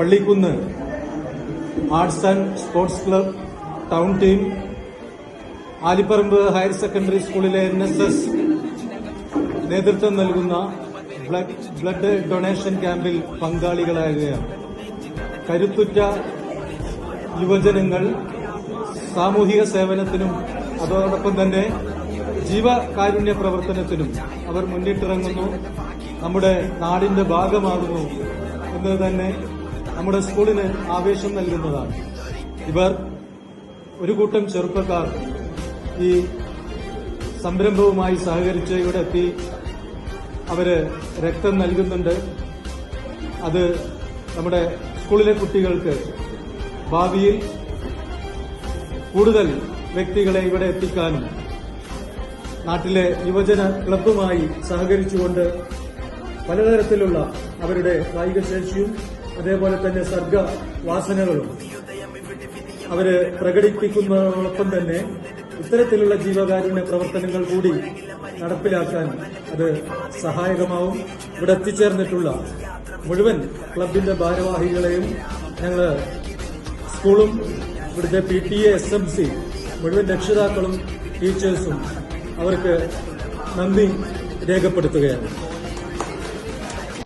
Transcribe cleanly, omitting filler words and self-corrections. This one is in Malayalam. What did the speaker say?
Pallikkunnu arts and sports club, town team, Aliparamba higher secondary സ്കൂളിലെ NSS നേതൃത്വം നൽകുന്ന ബ്ലഡ് ഡൊണേഷൻ ക്യാമ്പിൽ പങ്കാളികളാകുകയാണ്. കരുത്തുറ്റ യുവജനങ്ങൾ സാമൂഹിക സേവനത്തിനും അതോടൊപ്പം തന്നെ ജീവകാരുണ്യ പ്രവർത്തനത്തിനും അവർ മുന്നിട്ടിറങ്ങുന്നു. നമ്മുടെ നാടിന്റെ ഭാഗമാകുന്നു എന്നത് തന്നെ നമ്മുടെ സ്കൂളിന് ആവേശം നൽകുന്നതാണ്. ഇവർ ഒരു കൂട്ടം ചെറുപ്പക്കാർ ഈ സംരംഭവുമായി സഹകരിച്ച് ഇവിടെ എത്തി അവര് രക്തം നൽകുന്നുണ്ട്. അത് നമ്മുടെ സ്കൂളിലെ കുട്ടികൾക്ക് ഭാവിയിൽ കൂടുതൽ വ്യക്തികളെ ഇവിടെ എത്തിക്കാനും നാട്ടിലെ യുവജന ക്ലബ്ബുമായി സഹകരിച്ചുകൊണ്ട് പലതരത്തിലുള്ള അവരുടെ കായികശേഷിയും അതേപോലെ തന്നെ സർഗവാസനകളും അവര് പ്രകടിപ്പിക്കുന്നതോടൊപ്പം തന്നെ ഇത്തരത്തിലുള്ള ജീവകാരുണ്യ പ്രവർത്തനങ്ങൾ കൂടി നടപ്പിലാക്കാൻ അത് സഹായകമാവും. ഇവിടെ എത്തിച്ചേർന്നിട്ടുള്ള മുഴുവൻ ക്ലബിന്റെ ഭാരവാഹികളെയും ഞങ്ങൾ സ്കൂളും ഇവിടുത്തെ PTA SMC മുഴുവൻ രക്ഷിതാക്കളും ടീച്ചേഴ്സും അവർക്ക് നന്ദി രേഖപ്പെടുത്തുകയാണ്.